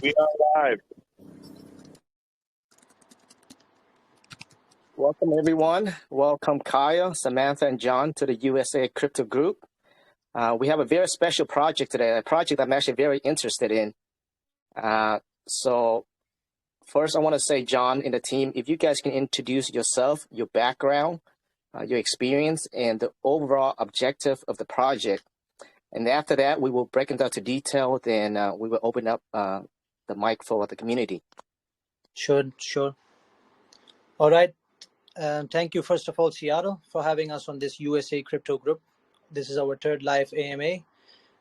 We are live. Welcome, everyone. Welcome, Kaya, Samantha, and John to the USA Crypto Group. We have a very special project today, a project I'm actually very interested in. So first, I want to say, John and the team, if you guys can introduce yourself, your background, your experience, and the overall objective of the project. And after that, we will break it down to detail, then we will open up the mic for the community. Sure. All right. Thank you, first of all, Seattle, for having us on this USA Crypto Group. This is our third live AMA.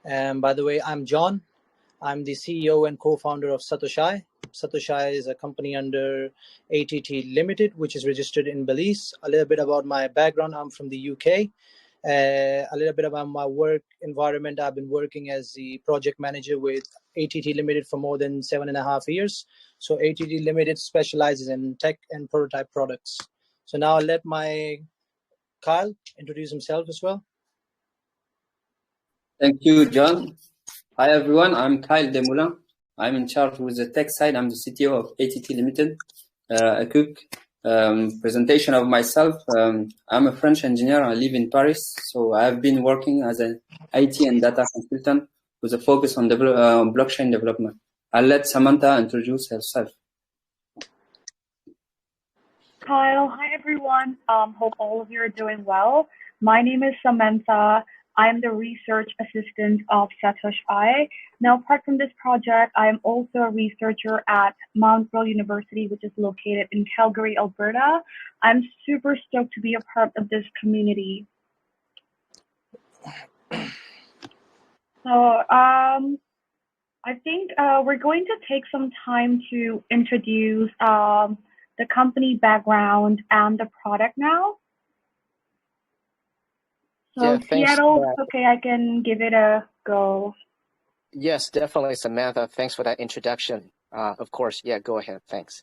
And by the way, I'm John. I'm the CEO and co-founder of Satoshi-i. Satoshi-i is a company under ATT Limited, which is registered in Belize. A little bit about my background. I'm from the UK. A little bit about my work environment. I've been working as the project manager with ATT Limited for more than 7.5 years. So ATT Limited specializes in tech and prototype products. So now I'll let my Kyle introduce himself as well. Thank you, John. Hi, everyone. I'm Kyle Demoulin. I'm in charge with the tech side. I'm the CTO of ATT Limited. A quick presentation of myself. I'm a French engineer. I live in Paris. So I have been working as an IT and data consultant with a focus on blockchain development. I'll let Samantha introduce herself. Kyle, hi everyone. Hope all of you are doing well. My name is Samantha. I'm the research assistant of Satoshi-i. Now, apart from this project, I am also a researcher at Mount Royal University, which is located in Calgary, Alberta. I'm super stoked to be a part of this community. So I think we're going to take some time to introduce the company background and the product now. So Yeah, Seattle, okay, I can give it a go. Yes, definitely, Samantha. Thanks for that introduction. Of course, yeah, go ahead. Thanks.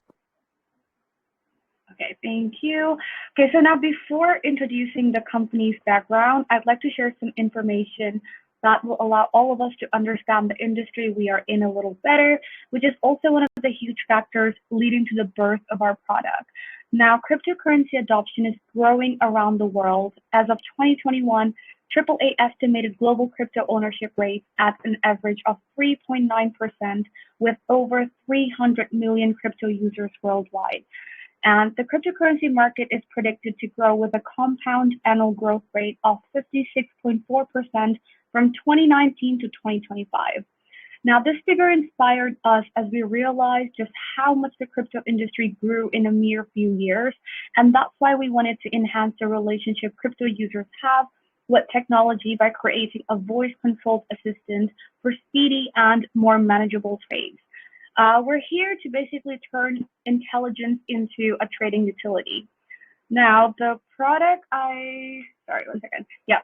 Okay, thank you. Okay, so now before introducing the company's background, I'd like to share some information that will allow all of us to understand the industry we are in a little better, which is also one of the huge factors leading to the birth of our product. Now, cryptocurrency adoption is growing around the world. As of 2021, AAA estimated global crypto ownership rates at an average of 3.9%, with over 300 million crypto users worldwide. And the cryptocurrency market is predicted to grow with a compound annual growth rate of 56.4% from 2019 to 2025. Now, this figure inspired us as we realized just how much the crypto industry grew in a mere few years. And that's why we wanted to enhance the relationship crypto users have with technology by creating a voice-controlled assistant for speedy and more manageable trades. We're here to basically turn intelligence into a trading utility. Now, the product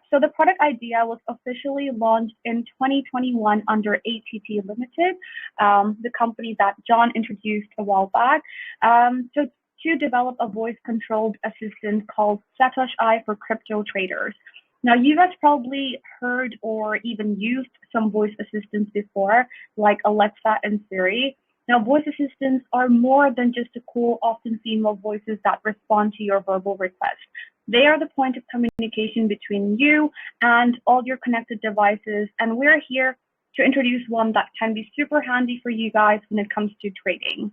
so the product idea was officially launched in 2021 under ATT Limited, the company that John introduced a while back, to develop a voice-controlled assistant called Satoshi-i for crypto traders. Now, you guys probably heard or even used some voice assistants before, like Alexa and Siri. Now, voice assistants are more than just the cool, often female voices that respond to your verbal requests. They are the point of communication between you and all your connected devices, and we're here to introduce one that can be super handy for you guys when it comes to trading.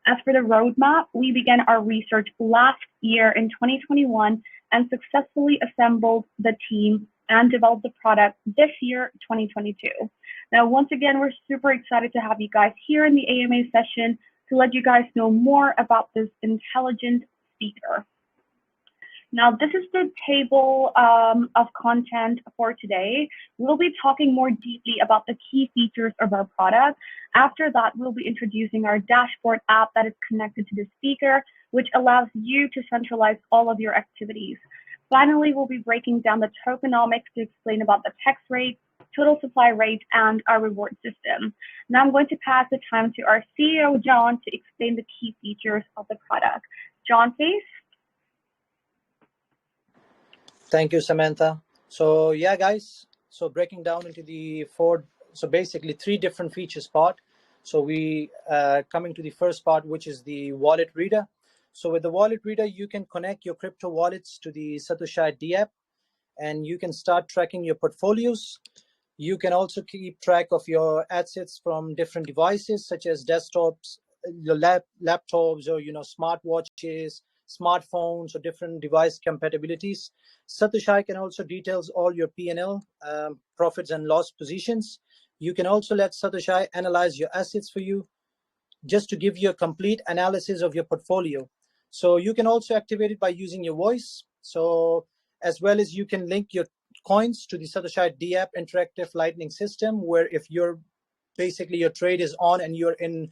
As for the roadmap, we began our research last year in 2021 and successfully assembled the team and developed the product this year, 2022. Now, once again, we're super excited to have you guys here in the AMA session to let you guys know more about this intelligent speaker. Now, this is the table of content for today. We'll be talking more deeply about the key features of our product. After that, we'll be introducing our dashboard app that is connected to the speaker, which allows you to centralize all of your activities. Finally, we'll be breaking down the tokenomics to explain about the text rate, total supply rate, and our reward system. Now I'm going to pass the time to our CEO, John, to explain the key features of the product. John, please. Thank you, Samantha. So yeah, guys, so breaking down into the basically 3 different features part. So we coming to the first part, which is the wallet reader. So with the wallet reader, you can connect your crypto wallets to the Satoshi-i Dapp, and you can start tracking your portfolios. You can also keep track of your assets from different devices, such as desktops, your laptops, or smartwatches, smartphones, or different device compatibilities. Satoshi can also details all your P&L, profits and loss positions. You can also let Satoshi analyze your assets for you, just to give you a complete analysis of your portfolio. So you can also activate it by using your voice. So as well as you can link your coins to the Satoshi-i Dapp interactive lightning system, where if you're basically your trade is on and you're in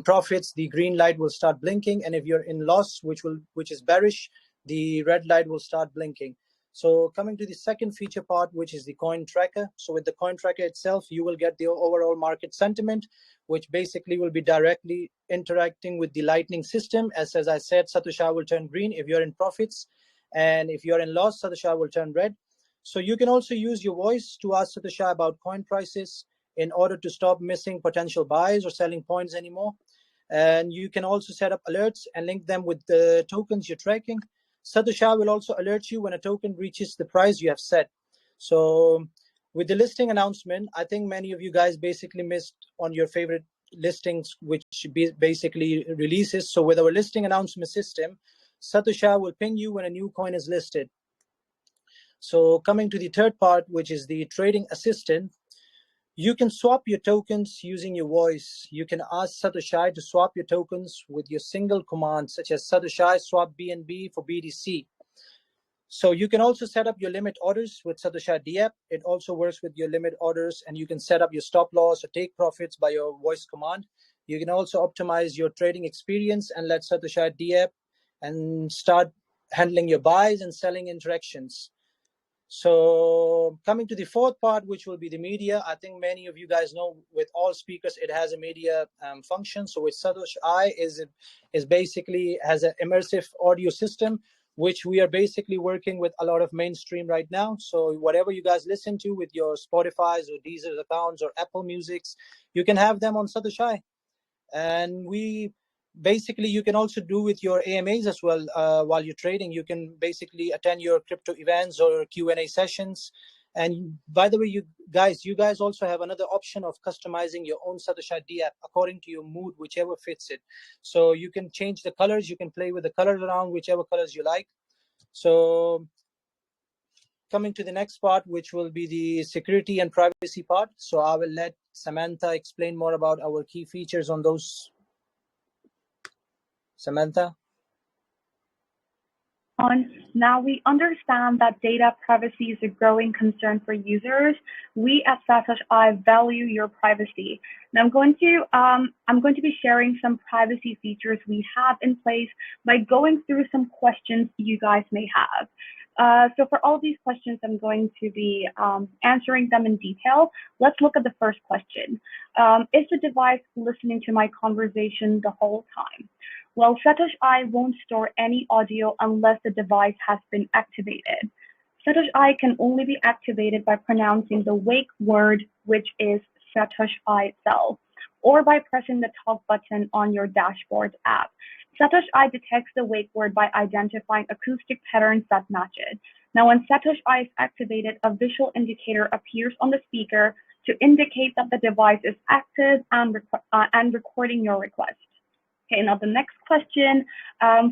profits, the green light will start blinking, and if you're in loss, which is bearish, the red light will start blinking. So coming to the second feature part, which is the coin tracker. So with the coin tracker itself, you will get the overall market sentiment, which basically will be directly interacting with the lightning system. As I said, Satoshi will turn green if you're in profits, and if you're in loss, Satoshi will turn red. So you can also use your voice to ask Satoshi about coin prices in order to stop missing potential buys or selling points anymore. And you can also set up alerts and link them with the tokens you're tracking. Satoshi will also alert you when a token reaches the price you have set. So with the listing announcement, I think many of you guys basically missed on your favorite listings, which basically releases. So with our listing announcement system, Satoshi will ping you when a new coin is listed. So coming to the third part, which is the trading assistant, you can swap your tokens using your voice. You can ask Satoshi to swap your tokens with your single command, such as Satoshi swap BNB for BTC. So you can also set up your limit orders with Satoshi Dapp. It also works with your limit orders, and you can set up your stop loss or take profits by your voice command. You can also optimize your trading experience and let Satoshi Dapp and start handling your buys and selling interactions. So coming to the fourth part, which will be the media, I think many of you guys know with all speakers, it has a media function. So with Satoshi is basically has an immersive audio system, which we are basically working with a lot of mainstream right now. So whatever you guys listen to with your Spotify's or Deezer accounts or Apple Music's, you can have them on Satoshi. And basically, you can also do with your AMAs as well. While you're trading, you can basically attend your crypto events or Q&A sessions. And by the way, you guys also have another option of customizing your own Satoshi Dapp according to your mood, whichever fits it. So you can change the colors, you can play with the colors around, whichever colors you like. So coming to the next part, which will be the security and privacy part. So I will let Samantha explain more about our key features on those. Samantha? Now we understand that data privacy is a growing concern for users. We at Satoshi value your privacy. Now I'm going to be sharing some privacy features we have in place by going through some questions you guys may have. So for all these questions, I'm going to be answering them in detail. Let's look at the first question. Is the device listening to my conversation the whole time? Well, Satoshi won't store any audio unless the device has been activated. Satoshi can only be activated by pronouncing the wake word, which is Satoshi cell, or by pressing the talk button on your dashboard app. Satoshi detects the wake word by identifying acoustic patterns that match it. Now, when Satoshi is activated, a visual indicator appears on the speaker to indicate that the device is active and recording your request. Okay, now the next question,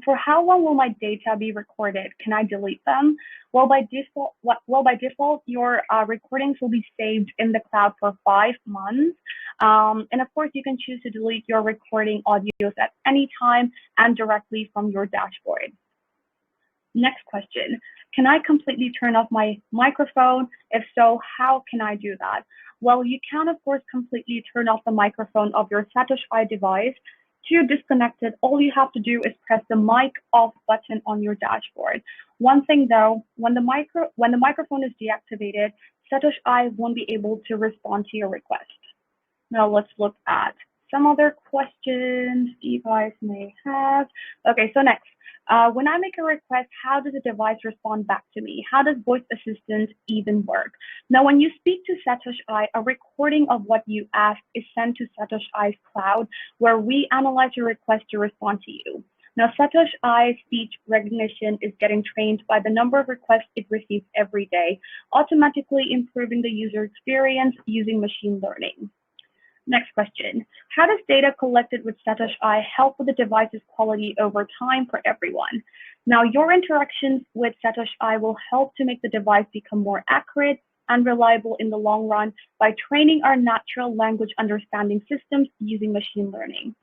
for how long will my data be recorded? Can I delete them? Well, by default, your recordings will be saved in the cloud for 5 months. And of course, you can choose to delete your recording audios at any time and directly from your dashboard. Next question, can I completely turn off my microphone? If so, how can I do that? Well, you can, of course, completely turn off the microphone of your Satoshi device. To disconnect it, all you have to do is press the mic off button on your dashboard. One thing though, when the microphone is deactivated, Satoshi won't be able to respond to your request. Now let's look at some other questions you guys may have. Okay, so next, When I make a request, how does the device respond back to me? How does voice assistant even work? Now, when you speak to Satoshi-i, a recording of what you asked is sent to Satoshi-i's cloud, where we analyze your request to respond to you. Now, Satoshi-i's speech recognition is getting trained by the number of requests it receives every day, automatically improving the user experience using machine learning. Next question. How does data collected with Satoshi-i help with the device's quality over time for everyone? Now, your interactions with Satoshi-i will help to make the device become more accurate and reliable in the long run by training our natural language understanding systems using machine learning.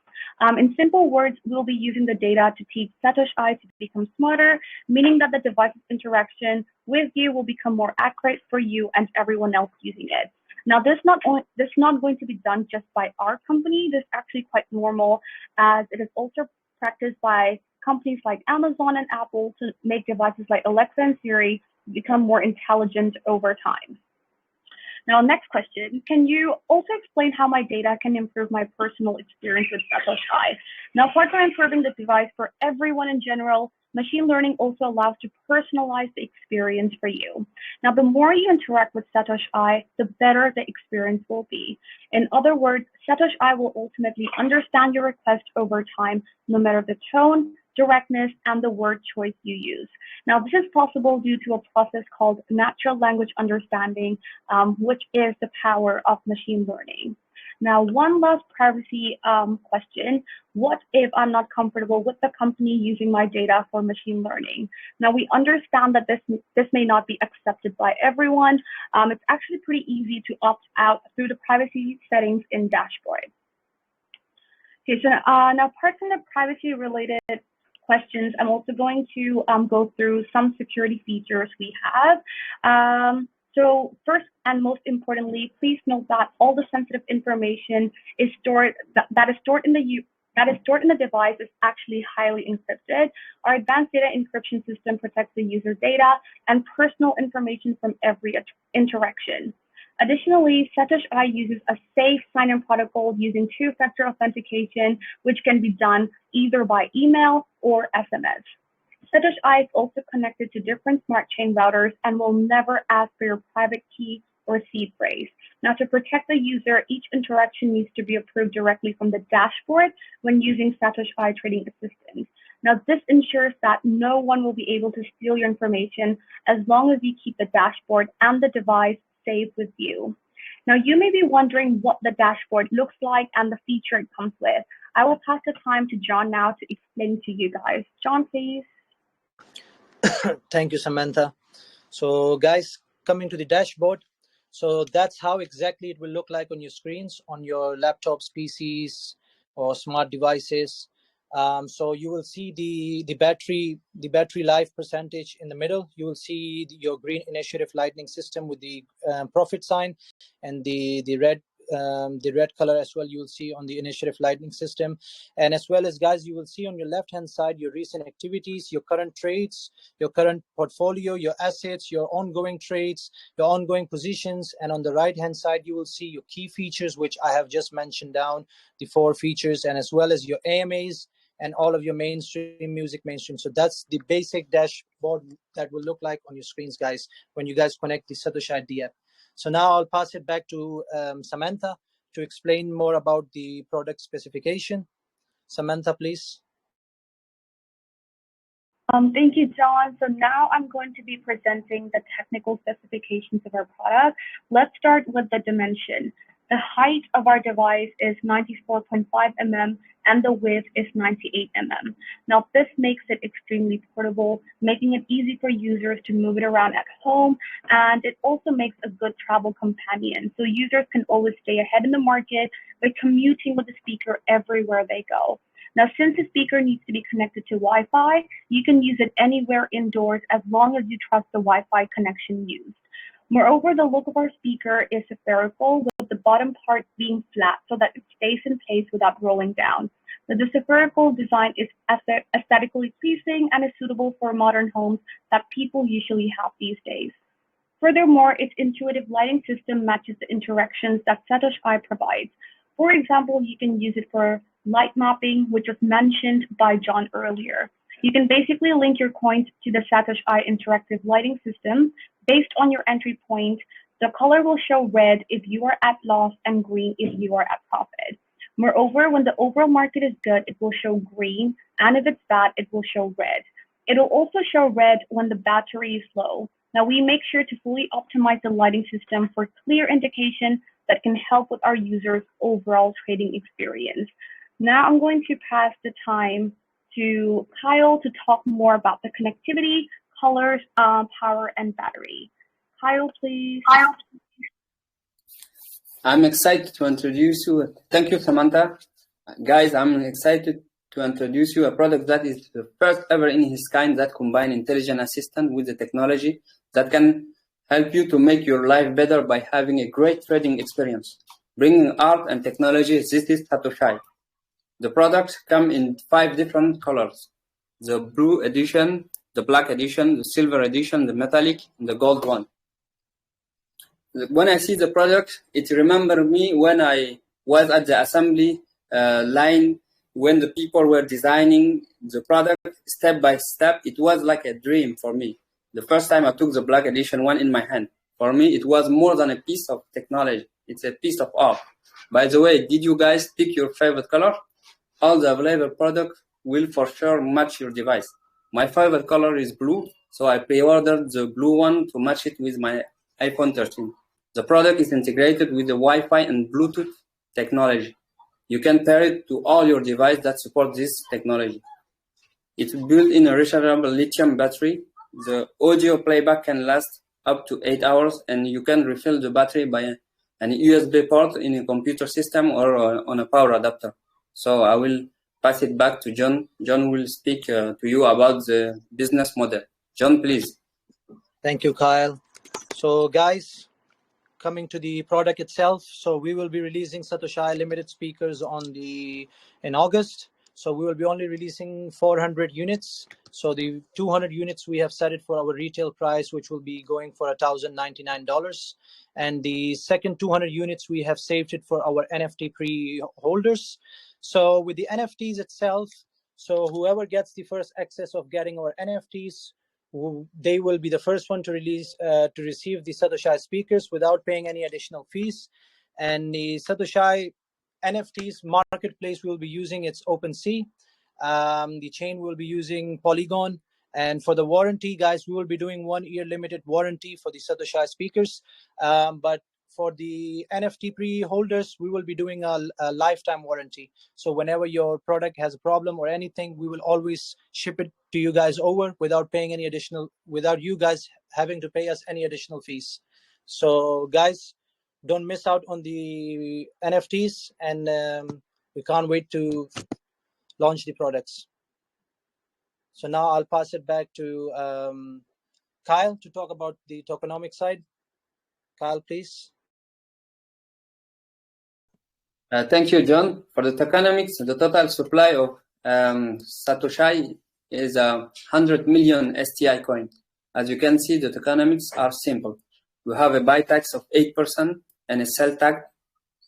In simple words, we'll be using the data to teach Satoshi-i to become smarter, meaning that the device's interaction with you will become more accurate for you and everyone else using it. Now, this is not going to be done just by our company. This is actually quite normal, as it is also practiced by companies like Amazon and Apple to make devices like Alexa and Siri become more intelligent over time. Now, next question. Can you also explain how my data can improve my personal experience with Satoshi-i? Now, apart from improving the device for everyone in general, machine learning also allows to personalize the experience for you. Now, the more you interact with Satoshi-i, the better the experience will be. In other words, Satoshi-i will ultimately understand your request over time, no matter the tone, directness, and the word choice you use. Now, this is possible due to a process called natural language understanding, which is the power of machine learning. Now, one last privacy question. What if I'm not comfortable with the company using my data for machine learning? Now, we understand that this may not be accepted by everyone. It's actually pretty easy to opt out through the privacy settings in dashboard. Okay, so now apart from the privacy related questions, I'm also going to go through some security features we have. So first and most importantly, please note that all the sensitive information is stored that is stored in the device is actually highly encrypted. Our advanced data encryption system protects the user data and personal information from every interaction. Additionally, Satoshi-i uses a safe sign-in protocol using two-factor authentication, which can be done either by email or SMS. Satoshi-i is also connected to different smart chain routers and will never ask for your private key or seed phrase. Now, to protect the user, each interaction needs to be approved directly from the dashboard when using Satoshi-i Trading Assistant. Now, this ensures that no one will be able to steal your information as long as you keep the dashboard and the device safe with you. Now, you may be wondering what the dashboard looks like and the feature it comes with. I will pass the time to John now to explain to you guys. John, please. Thank you, Samantha. So guys, coming to the dashboard. So that's how exactly it will look like on your screens, on your laptops, PCs, or smart devices. So you will see the battery life percentage in the middle. You will see your green initiative lightning system with the profit sign, and the red color as well. You will see on the initiative lightning system, and as well as guys, you will see on your left hand side your recent activities, your current trades, your current portfolio, your assets, your ongoing trades, your ongoing positions, and on the right hand side you will see your key features, which I have just mentioned down, the 4 features, and as well as your AMAs and all of your mainstream music mainstream. So that's the basic dashboard that will look like on your screens, guys, when you guys connect the Satoshi-i Dapp. So now I'll pass it back to Samantha to explain more about the product specification. Samantha, please. Thank you, John. So now I'm going to be presenting the technical specifications of our product. Let's start with the dimension. The height of our device is 94.5 mm and the width is 98 mm. Now, this makes it extremely portable, making it easy for users to move it around at home, and it also makes a good travel companion. So users can always stay ahead in the market by commuting with the speaker everywhere they go. Now, since the speaker needs to be connected to Wi-Fi, you can use it anywhere indoors as long as you trust the Wi-Fi connection used. Moreover, the look of our speaker is spherical, with the bottom part being flat so that it stays in place without rolling down. Now, the spherical design is aesthetically pleasing and is suitable for modern homes that people usually have these days. Furthermore, its intuitive lighting system matches the interactions that Satoshi-i provides. For example, you can use it for light mapping, which was mentioned by John earlier. You can basically link your coins to the Satoshi-i interactive lighting system. Based on your entry point, the color will show red if you are at loss and green if you are at profit. Moreover, when the overall market is good, it will show green, and if it's bad, it will show red. It will also show red when the battery is low. Now, we make sure to fully optimize the lighting system for clear indication that can help with our users' overall trading experience. Now, I'm going to pass the time to Kyle to talk more about the connectivity, colors, power, and battery. Kyle, please. I'm excited to introduce you. Thank you, Samantha. Guys, I'm excited to introduce you a product that is the first ever in its kind that combine intelligent assistant with the technology that can help you to make your life better by having a great trading experience. Bringing art and technology, this is Satoshi. The products come in 5 different colors: the blue edition, the black edition, the silver edition, the metallic, and the gold one. When I see the product, it remembers me when I was at the assembly line, when the people were designing the product step by step. It was like a dream for me. The first time I took the black edition one in my hand, for me, it was more than a piece of technology. It's a piece of art. By the way, did you guys pick your favorite color? All the available products will for sure match your device. My favorite color is blue, so I pre-ordered the blue one to match it with my iPhone 13. The product is integrated with the Wi-Fi and Bluetooth technology. You can pair it to all your devices that support this technology. It's built in a rechargeable lithium battery. The audio playback can last up to 8 hours, and you can refill the battery by an USB port in a computer system or on a power adapter. So I will pass it back to John. John will speak to you about the business model. John, please. Thank you, Kyle. So guys, coming to the product itself, so we will be releasing Satoshi-i limited speakers in August. So we will be only releasing 400 units. So the 200 units we have set it for our retail price, which will be going for $1,099. And the second 200 units we have saved it for our NFT pre-holders. So with the NFTs itself, so whoever gets the first access of getting our NFTs, they will be the first one to receive the Satoshi-i speakers without paying any additional fees. And the Satoshi-i NFTs marketplace will be using its OpenSea. The chain will be using Polygon. And for the warranty, guys, we will be doing 1 year limited warranty for the Satoshi-i speakers. But for the NFT pre-holders, we will be doing a lifetime warranty. So whenever your product has a problem or anything, we will always ship it to you guys over without paying any additional, without you guys having to pay us any additional fees. So guys, don't miss out on the NFTs, and we can't wait to launch the products. So now I'll pass it back to Kyle to talk about the tokenomics side. Kyle, please. Thank you, John. For the tokenomics, the total supply of Satoshi is 100 million STI coins. As you can see, the tokenomics are simple. We have a buy tax of 8% and a sell tax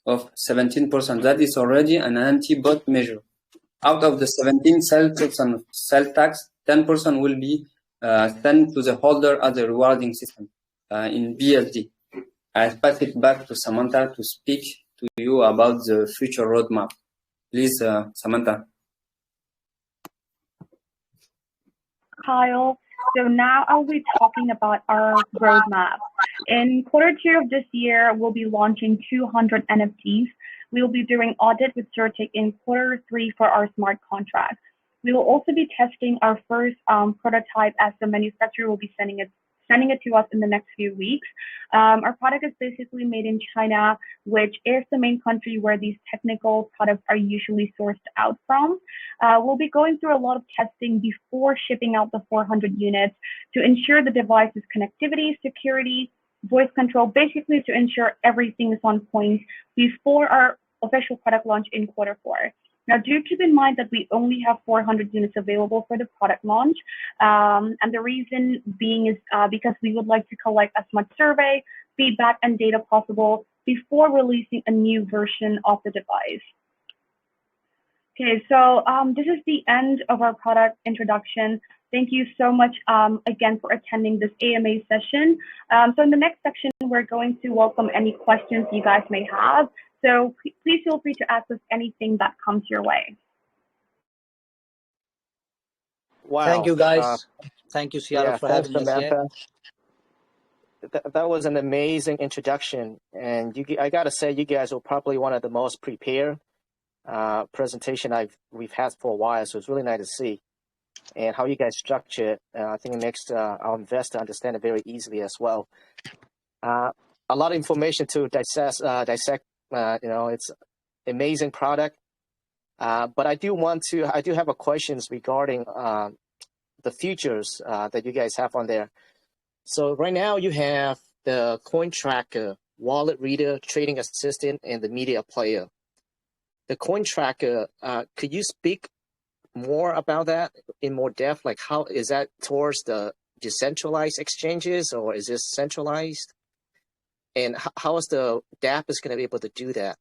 of 17%. That is already an anti-bot measure. Out of the 17 sell tax, 10% will be sent to the holder as a rewarding system in BSD. I pass it back to Samantha to speak to you about the future roadmap. Please, Samantha. Kyle. So now I'll be talking about our roadmap. In Q2 of this year, we'll be launching 200 NFTs. We will be doing audit with CertiK in Q3 for our smart contract. We will also be testing our first prototype as the manufacturer will be sending it to us in the next few weeks. Our product is basically made in China, which is the main country where these technical products are usually sourced out from. We'll be going through a lot of testing before shipping out the 400 units to ensure the device's connectivity, security, voice control, basically to ensure everything is on point before our official product launch in Q4. Now, do keep in mind that we only have 400 units available for the product launch. And the reason being is because we would like to collect as much survey, feedback, and data possible before releasing a new version of the device. Okay, so this is the end of our product introduction. Thank you so much again for attending this AMA session. So in the next section, we're going to welcome any questions you guys may have. So please feel free to ask us anything that comes your way. Wow. Thank you, guys. Thank you, Seattle, for Thanks, having us here. Samantha. That was an amazing introduction, and I gotta say, you guys were probably one of the most prepared presentation we've had for a while. So it's really nice to see, and how you guys structure it. I think it makes our investor understand it very easily as well. A lot of information to dissect. It's amazing product. But I do have a questions regarding the features that you guys have on there. So right now you have the coin tracker, wallet reader, trading assistant, and the media player. The coin tracker, could you speak more about that in more depth? Like, how is that towards the decentralized exchanges, or is this centralized? And how is the Dapp is going to be able to do that?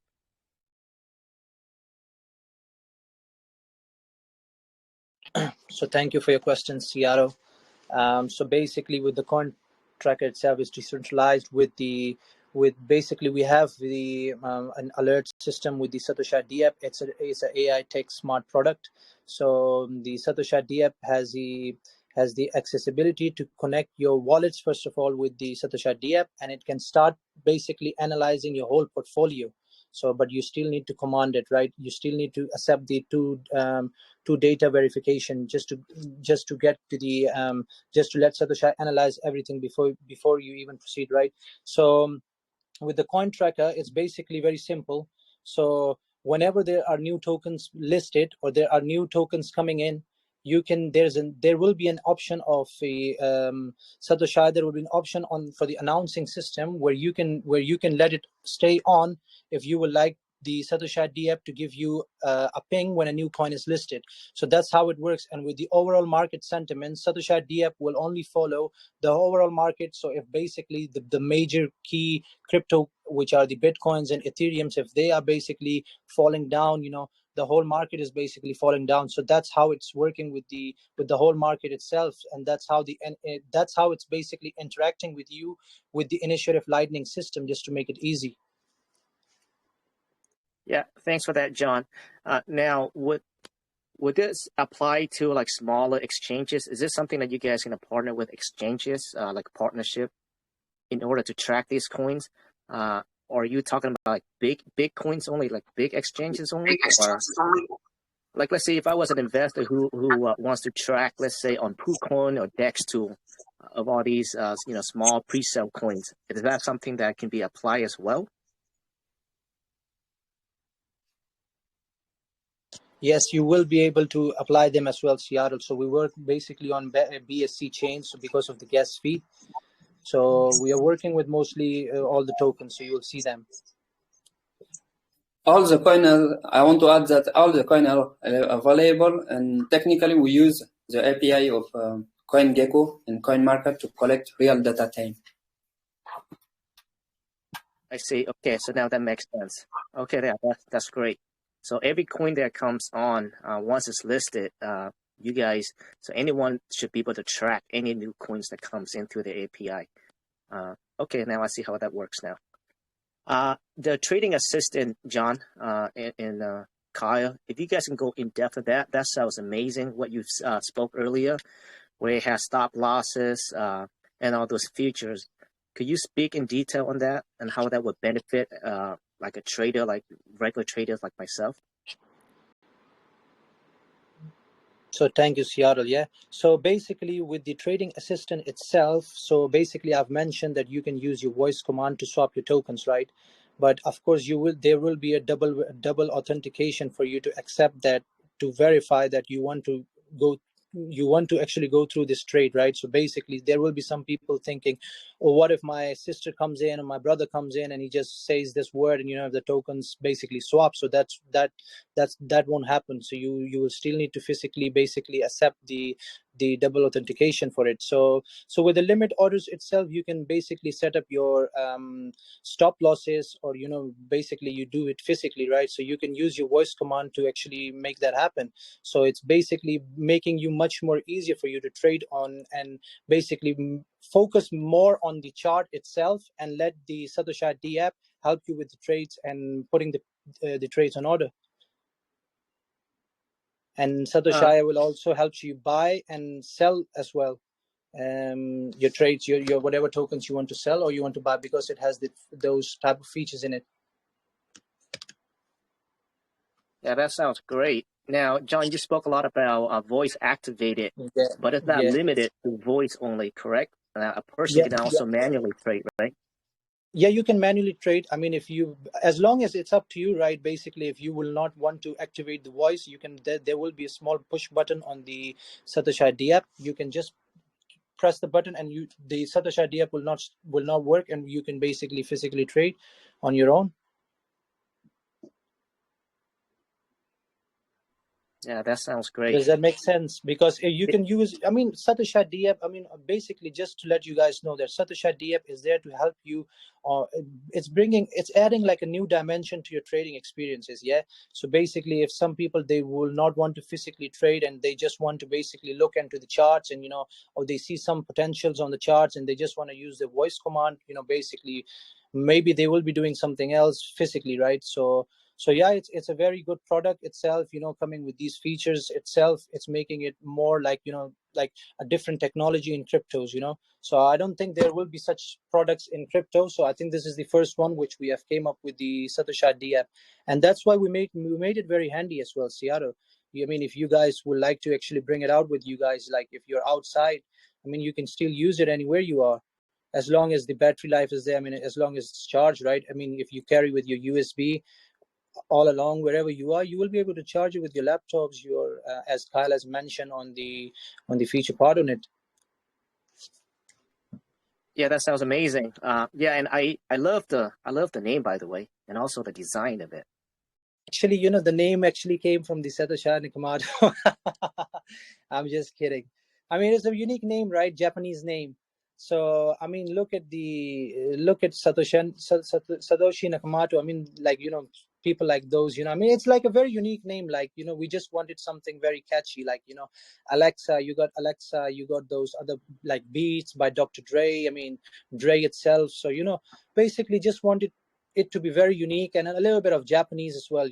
So thank you for your question, Seattle. So basically, with the coin tracker itself is decentralized. With basically we have an alert system with the Satoshi-i Dapp. It's an AI tech smart product. So the Satoshi-i Dapp has the accessibility to connect your wallets first of all with the Satoshi-i Dapp, and it can start basically analyzing your whole portfolio. So, but you still need to command it, right? You still need to accept the two data verification just to get to the just to let Satoshi analyze everything before you even proceed, right? So with the coin tracker, it's basically very simple. So whenever there are new tokens listed or there are new tokens coming in, there will be an option of the Satoshi. There will be an option for the announcing system where you can let it stay on if you would like the Satoshi-i Dapp to give you a ping when a new coin is listed. So that's how it works. And with the overall market sentiment, Satoshi-i Dapp will only follow the overall market. So if basically the major key crypto, which are the Bitcoins and Ethereums, if they are basically falling down, the whole market is basically falling down. So that's how it's working with the whole market itself, and that's how it's basically interacting with you with the initiative lightning system, just to make it easy. Yeah, thanks for that, John. Now, would this apply to like smaller exchanges? Is this something that you guys can partner with exchanges, like partnership, in order to track these coins? Or are you talking about like big coins only, like big exchanges only? Or like, let's say if I was an investor who wants to track, let's say on PooCoin or DEX tool of all these small pre-sale coins, is that something that can be applied as well? Yes, you will be able to apply them as well, Seattle. So we work basically on BSC chains, so because of the gas fee. So we are working with mostly all the tokens, so you will see them. All the coin, I want to add that all the coin are available, and technically we use the API of CoinGecko and CoinMarket to collect real data time. I see. Okay, so now that makes sense. Okay, that's great. So every coin that comes on, once it's listed, so anyone should be able to track any new coins that comes into the API. Okay, now I see how that works now. The trading assistant, John and Kyle, if you guys can go in depth of that sounds amazing. What you spoke earlier, where it has stop losses and all those features. Could you speak in detail on that and how that would benefit like a trader, like regular traders like myself? So thank you, Seattle. Yeah. So basically with the trading assistant itself, so basically I've mentioned that you can use your voice command to swap your tokens, right? But of course there will be a double authentication for you to accept that, to verify that you want to actually go through this trade, right? So basically there will be some people thinking, oh, what if my sister comes in or my brother comes in and he just says this word and the tokens basically swap? So that won't happen. So you will still need to physically basically accept the the double authentication for it. So with the limit orders itself, you can basically set up your stop losses, or basically you do it physically, right? So you can use your voice command to actually make that happen. So it's basically making you much more easier for you to trade on, and basically focus more on the chart itself, and let the Satoshi-i Dapp help you with the trades and putting the trades on order. And Satoshi-i will also help you buy and sell as well, your trades, your whatever tokens you want to sell or you want to buy, because it has those type of features in it. Yeah, that sounds great. Now, John, you spoke a lot about voice activated, but it's not limited to voice only, correct? A person can also manually trade, right? Yeah, you can manually trade. I mean, as long as it's up to you, right? Basically, if you will not want to activate the voice, you can. There will be a small push button on the Satoshi-i Dapp. You can just press the button, and the Satoshi-i Dapp will not work, and you can basically physically trade on your own. Yeah, that sounds great. Does that make sense? Because you can use, I mean, Satoshi-i Dapp, I mean, basically, just to let you guys know that Satoshi-i Dapp is there to help you. It's adding like a new dimension to your trading experiences. Yeah. So basically, if some people, they will not want to physically trade, and they just want to basically look into the charts, and or they see some potentials on the charts, and they just want to use the voice command, basically, maybe they will be doing something else physically, right? So yeah, it's a very good product itself, coming with these features itself. It's making it more like, like a different technology in cryptos, So I don't think there will be such products in crypto. So I think this is the first one which we have came up with, the Satoshi-i Dapp. And that's why we made it very handy as well, Seattle. I mean, if you guys would like to actually bring it out with you guys, like if you're outside, I mean, you can still use it anywhere you are, as long as the battery life is there. I mean, as long as it's charged, right? I mean, if you carry with your USB all along, wherever you are, you will be able to charge it with your laptops, as Kyle has mentioned on the feature part on it. Yeah, that sounds amazing. Yeah, and I love the name, by the way, and also the design of it. Actually, the name actually came from the Satoshi-i Nakamoto. I'm just kidding. I mean, it's a unique name, right? Japanese name. So I mean, look at Satoshi Nakamoto. I mean, like, people like those, I mean, it's like a very unique name. Like, we just wanted something very catchy, like, Alexa, you got those other like Beats by Dr. Dre. I mean, Dre itself. So, basically just wanted it to be very unique and a little bit of Japanese as well,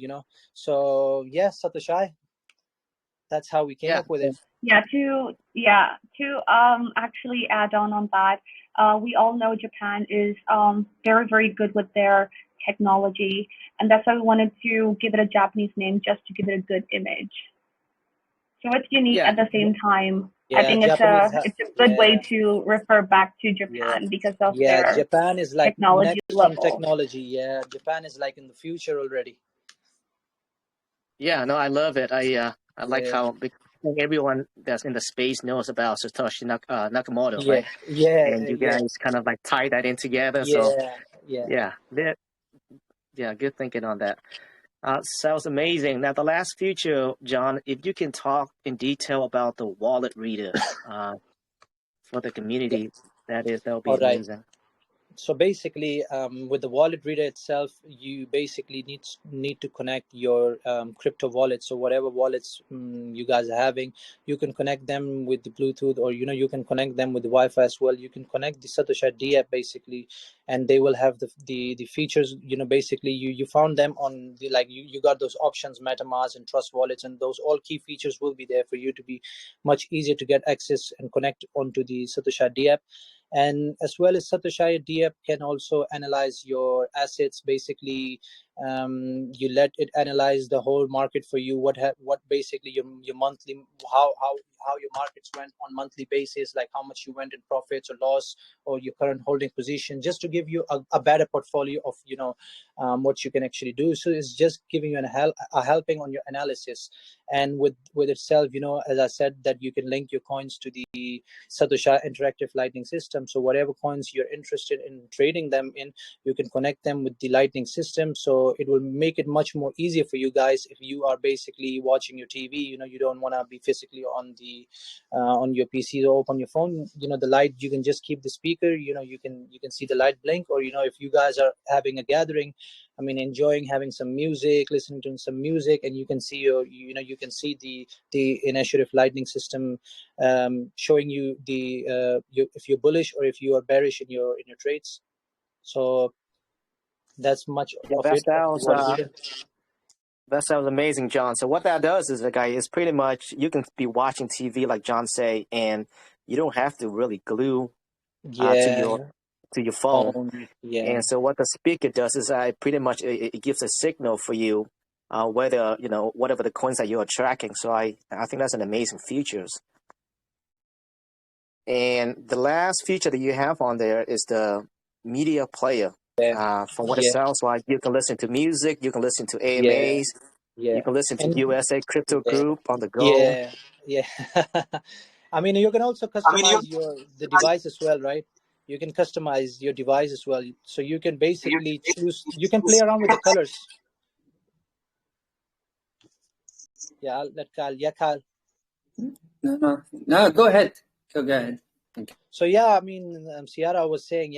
So yeah, Satoshi, that's how we came up with it. To actually add on that, we all know Japan is very, very good with their technology, and that's why we wanted to give it a Japanese name, just to give it a good image. So it's unique at the same time. I think it's a good way to refer back to Japan because of their Japan is like technology next level. on technology. Yeah, Japan is like in the future already. Yeah, no, I love it. I like how everyone that's in the space knows about Satoshi Nakamoto, right? Yeah, and you guys kind of like tie that in together. So good thinking on that. Sounds amazing. Now, the last feature, John, if you can talk in detail about the wallet reader for the community, that would be amazing. So basically, with the wallet reader itself, you basically need to connect your crypto wallet. So whatever wallets you guys are having, you can connect them with the Bluetooth, or you can connect them with the Wi-Fi as well. You can connect the Satoshi-i Dapp basically, and they will have the features. Basically you found them on the, like, you got those options, MetaMask and Trust wallets, and those all key features will be there for you to be much easier to get access and connect onto the Satoshi-i Dapp. And as well as Satoshi-i Dapp can also analyze your assets. Basically, you let it analyze the whole market for you. What basically your monthly, how your markets went on monthly basis, like how much you went in profits or loss, or your current holding position, just to give you a better portfolio of what you can actually do. So it's just giving you a helping on your analysis. And with itself, as I said, that you can link your coins to the Satoshi interactive lightning system. So whatever coins you're interested in trading them in, you can connect them with the lightning system. So So it will make it much more easier for you guys if you are basically watching your TV. You don't want to be physically on the on your PC or on your phone. The light, you can just keep the speaker. You can see the light blink. Or if you guys are having a gathering, enjoying having some music, listening to some music, and you can see you can see the initiative lightning system showing you if you're bullish or if you are bearish in your trades. So that's much Yeah, of it. that sounds amazing, John. So what that does is, the guy is pretty much you can be watching TV like John say, and you don't have to really glue Yeah. to your phone. Yeah. And so what the speaker does is I pretty much it gives a signal for you whether whatever the coins that you are tracking. So I think that's an amazing features. And the last feature that you have on there is the media player. From what it Yeah. sounds like, you can listen to music, you can listen to Yeah. AMAs, Yeah. you can listen to And USA Crypto yeah. Group on the go. Yeah. Yeah. You can also customize the device as well, right? You can customize your device as well. So you can basically choose, you can play around with the colors. Yeah, I'll let Kyle. Yeah, Kyle. No, go ahead. Go ahead. So yeah, Ciara was saying,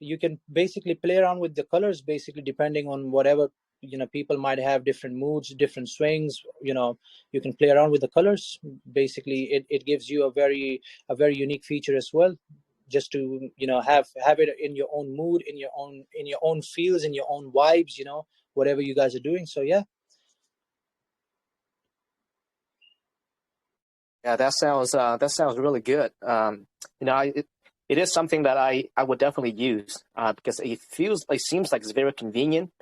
you can basically play around with the colors, basically depending on whatever people might have different moods, different swings. You can play around with the colors. Basically, it gives you a very unique feature as well, just to have it in your own mood, in your own feels, in your own vibes. Whatever you guys are doing. So yeah. Yeah, that sounds really good. It is something that I would definitely use because it seems like it's very convenient.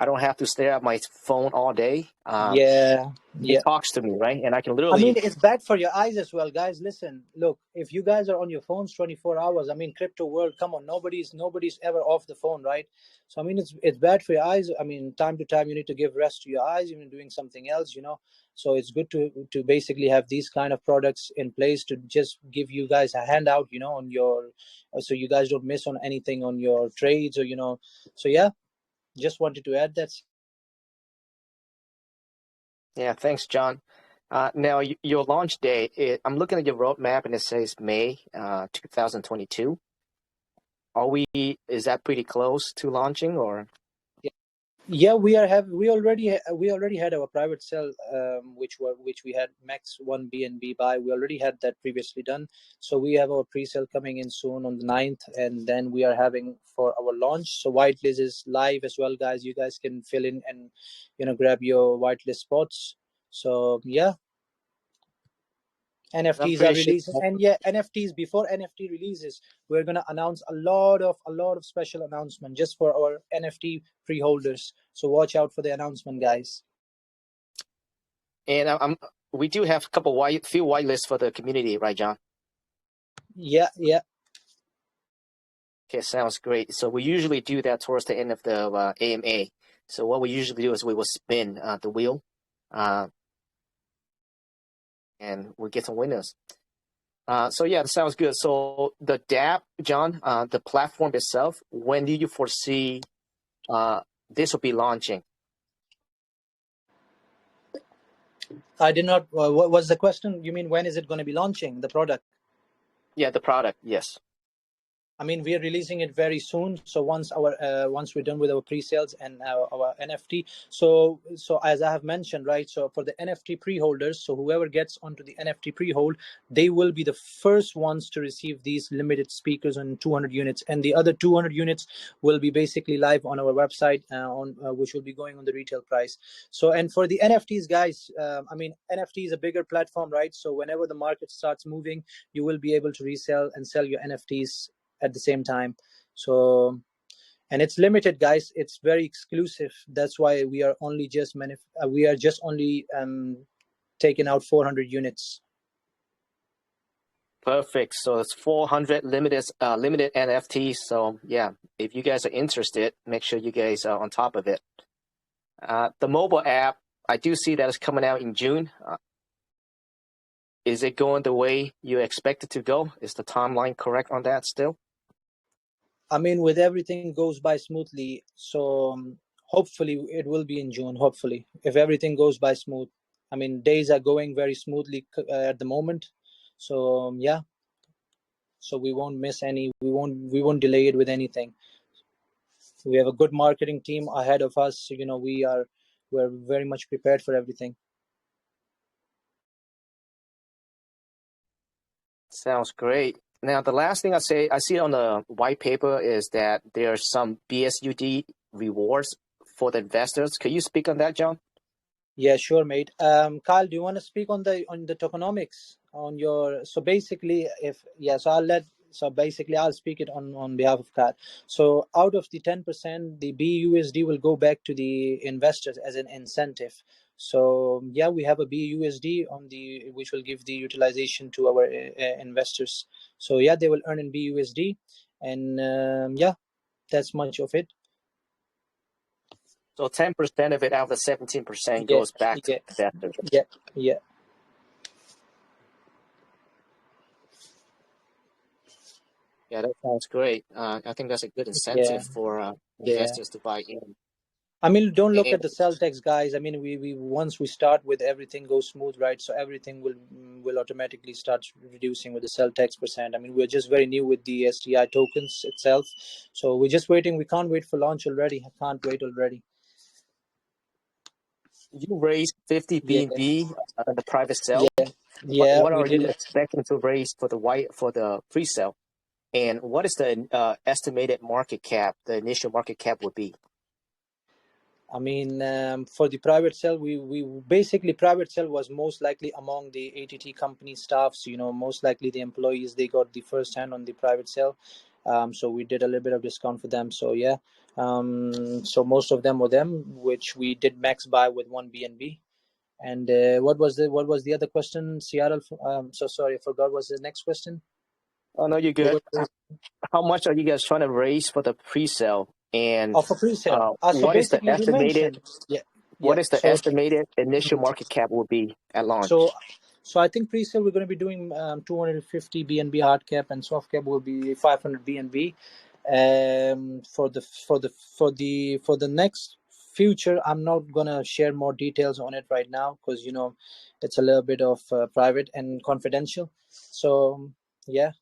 I don't have to stare at my phone all day. Yeah. It talks to me, right? And I can It's bad for your eyes as well, guys. Listen, look, if you guys are on your phones 24 hours, crypto world, come on, nobody's ever off the phone, right? So it's bad for your eyes. Time to time you need to give rest to your eyes, even doing something else. So it's good to basically have these kind of products in place to just give you guys a handout, on your, so you guys don't miss on anything on your trades or So yeah, just wanted to add that. Yeah, thanks, John. Now, your launch date, I'm looking at your roadmap and it says May 2022. Is that pretty close to launching or? Yeah, we already had our private sale, which we had max 1 BNB buy. We already had that previously done. So we have our pre-sale coming in soon on the 9th, and then we are having for our launch. So whitelist is live as well, guys. You guys can fill in and grab your whitelist spots. So yeah. NFTs are releasing, and yeah, NFTs, before NFT releases, we're gonna announce a lot of special announcement just for our NFT pre-holders. So watch out for the announcement, guys. And we do have a few whitelists for the community, right, John? Yeah. Okay, sounds great. So we usually do that towards the end of the AMA. So what we usually do is we will spin the wheel, and we'll get some winners. So yeah, that sounds good. So the Dapp, John, the platform itself, when do you foresee this will be launching? I did not. What was the question? You mean when is it going to be launching the product? Yeah, the product. Yes. We are releasing it very soon. So once we're done with our pre-sales and our NFT. So as I have mentioned, right? So for the NFT pre-holders, so whoever gets onto the NFT pre-hold, they will be the first ones to receive these limited speakers on 200 units, and the other 200 units will be basically live on our website, which will be going on the retail price. So, and for the NFTs, guys, NFT is a bigger platform, right? So whenever the market starts moving, you will be able to resell and sell your NFTs at the same time. So, and it's limited, guys. It's very exclusive. That's why we are only just taking out 400 units. Perfect. So it's 400 limited NFTs. So yeah, if you guys are interested, make sure you guys are on top of it. The mobile app, I do see that it's coming out in June. Is it going the way you expect it to go? Is the timeline correct on that still? With everything goes by smoothly. So hopefully it will be in June, hopefully, if everything goes by smooth. I mean, days are going very smoothly at the moment. So yeah, so we won't miss any, we won't delay it with anything. We have a good marketing team ahead of us. So, we're very much prepared for everything. Sounds great. Now, the last thing I see on the white paper is that there are some BSUD rewards for the investors. Could you speak on that, John? Yeah, sure, mate. Kyle, do you want to speak on the tokenomics on your? So basically, I'll speak it on behalf of Kyle. So out of the 10%, the BUSD will go back to the investors as an incentive. So yeah, we have a BUSD which will give the utilization to our investors. So yeah, they will earn in BUSD, and yeah, that's much of it. So 10% of it out of the 17% Yeah, goes back to investors. Yeah. Yeah, that sounds great. I think that's a good incentive for investors to buy in. I mean, don't look at the cell text, guys. I mean, we once we start with everything goes smooth, right? So everything will automatically start reducing with the cell text percent. I mean, we're just very new with the STI tokens itself, so we're just waiting. We can't wait for launch already. I can't wait already. You raised 50 BNB on the private sale. Yeah. What are you expecting to raise for the pre-sale? And what is the estimated market cap? The initial market cap would be. I mean, for the private sale, we basically private sale was most likely among the ATT company staffs. Most likely the employees, they got the first hand on the private sale. So we did a little bit of discount for them. So yeah, so most of them were them, which we did max buy with 1 BNB. And what was the other question, Seattle? So sorry, I forgot. What's the next question? Oh no, you're good. How much are you guys trying to raise for the pre-sale? And for pre-sale, what is the estimated? What is the estimated initial market cap will be at launch? So I think pre-sale we're going to be doing 250 BNB hard cap, and soft cap will be 500 BNB. For the next future, I'm not gonna share more details on it right now because it's a little bit of private and confidential. So yeah.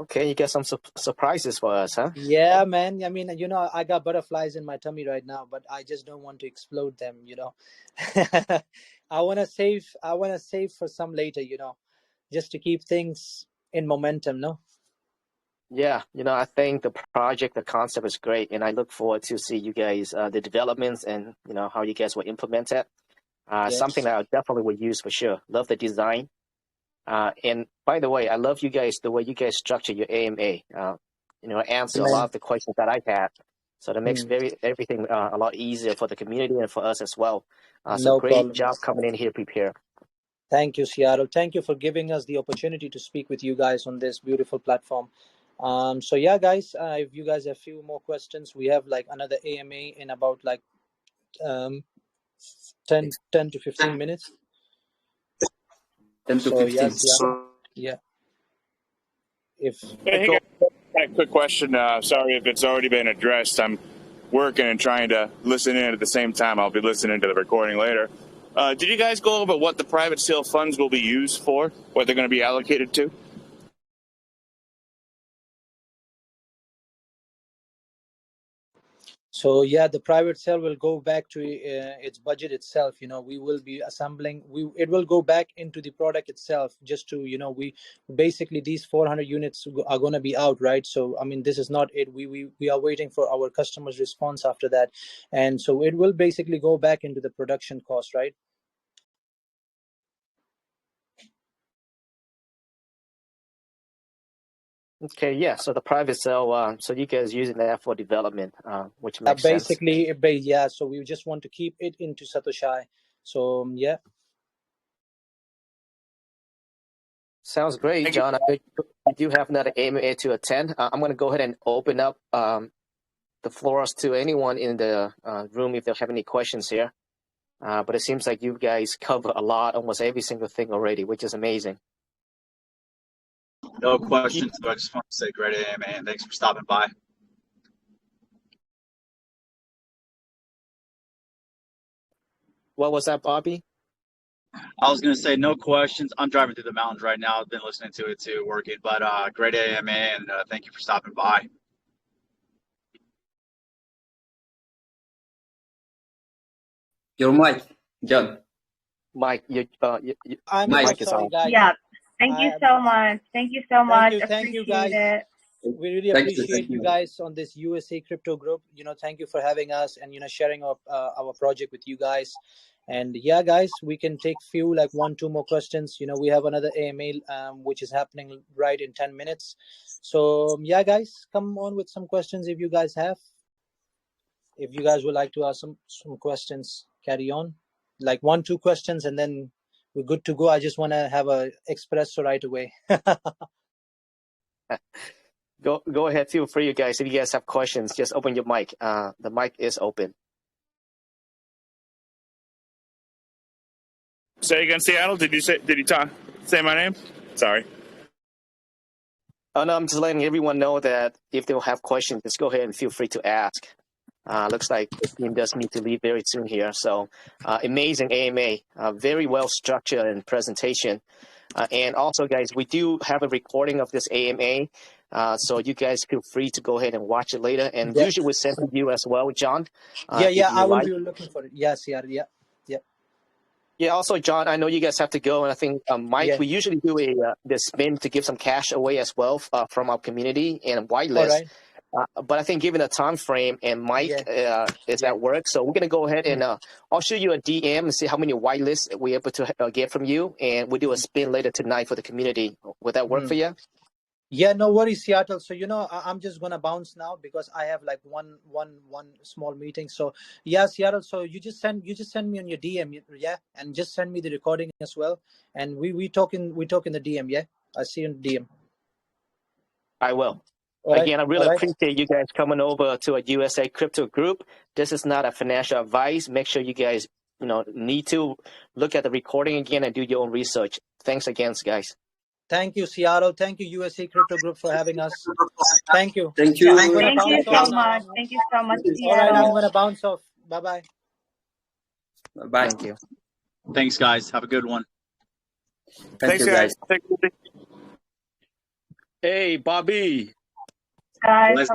Okay, you got some surprises for us, huh? Yeah, man. I mean, I got butterflies in my tummy right now, but I just don't want to explode them. I want to save for some later. Just to keep things in momentum. No. Yeah, I think the project, the concept is great, and I look forward to see you guys the developments and how you guys will implement it. Something that I definitely would use for sure. Love the design. And by the way, I love you guys, the way you guys structure your AMA. Answer a lot of the questions that I had. So that makes everything a lot easier for the community and for us as well. So great job coming in here prepared. Thank you, Seattle. Thank you for giving us the opportunity to speak with you guys on this beautiful platform. So yeah, guys, if you guys have a few more questions, we have like another AMA in about like 10 to 15 minutes. 10 to 15. Yeah. Hey, guys, a quick question. Sorry if it's already been addressed. I'm working and trying to listen in at the same time. I'll be listening to the recording later. Did you guys go over what the private sale funds will be used for? What they're going to be allocated to? So yeah, the private sale will go back to its budget itself. We will be assembling. It will go back into the product itself. Just to we basically these 400 units are going to be out, right? So I mean, this is not it. We are waiting for our customers' response after that, and so it will basically go back into the production cost, right? Okay, yeah. So the private sale, so you guys using that for development, which makes sense. Yeah. So we just want to keep it into Satoshi-i. So yeah. Sounds great, John. I think we do have another AMA to attend. I'm going to go ahead and open up the floors to anyone in the room if they have any questions here. But it seems like you guys cover a lot, almost every single thing already, which is amazing. No questions, but I just want to say great AMA and thanks for stopping by. What was that, Bobby? I was going to say no questions. I'm driving through the mountains right now. I've been listening to it too, working. But great AMA, and thank you for stopping by. Your mic, John. Mike, I'm Mike. so mic is sorry, on. guys. Yeah. Thank you so much. Thank you so much. Thank you, Appreciate guys. it. We really Thank appreciate you guys on this USA crypto group. Thank you for having us and sharing our project with you guys. And yeah, guys, we can take few like 1-2 more questions. We have another AMA which is happening right in 10 minutes. So yeah, guys, come on with some questions if you guys have. If you guys would like to ask some questions, carry on. Like 1-2 questions, and then we're good to go. I just want to have a espresso right away. Go ahead. Feel free, you guys. If you guys have questions, just open your mic. The mic is open. Say again, Seattle. Did you say my name? Sorry. Oh no, I'm just letting everyone know that if they'll have questions, just go ahead and feel free to ask. Looks like the team does need to leave very soon here. So amazing AMA, very well structured and presentation. And also, guys, we do have a recording of this AMA. So you guys feel free to go ahead and watch it later. And usually we send to you as well, John. Yeah, I will be looking for it. Yes, yeah. Yeah, also, John, I know you guys have to go, and I think, Mike, we usually do the spin to give some cash away as well from our community and whitelist. But I think given the time frame, and Mike is at work, so we're going to go ahead and I'll shoot you a DM and see how many whitelists we're able to get from you, and we'll do a spin later tonight for the community. Would that work for you? Yeah, no worries, Seattle. So I'm just gonna bounce now because I have like one small meeting. So yeah, Seattle. So you just send me on your DM, and just send me the recording as well. And we talk in the DM. Yeah, I see you in the DM. I will. All Again, right. I really appreciate you guys coming over to a USA Crypto group. This is not a financial advice. Make sure you guys need to look at the recording again and do your own research. Thanks again, guys. Thank you, Seattle. Thank you, USA Crypto Group, for having us. Thank you. Thank you. Thank you so much. Thank you so much, Seattle. All right, I'm going to bounce off. Bye-bye. Bye. Thank you. Thanks, guys. Have a good one. Thank you, guys. Hey, Bobby. Guys,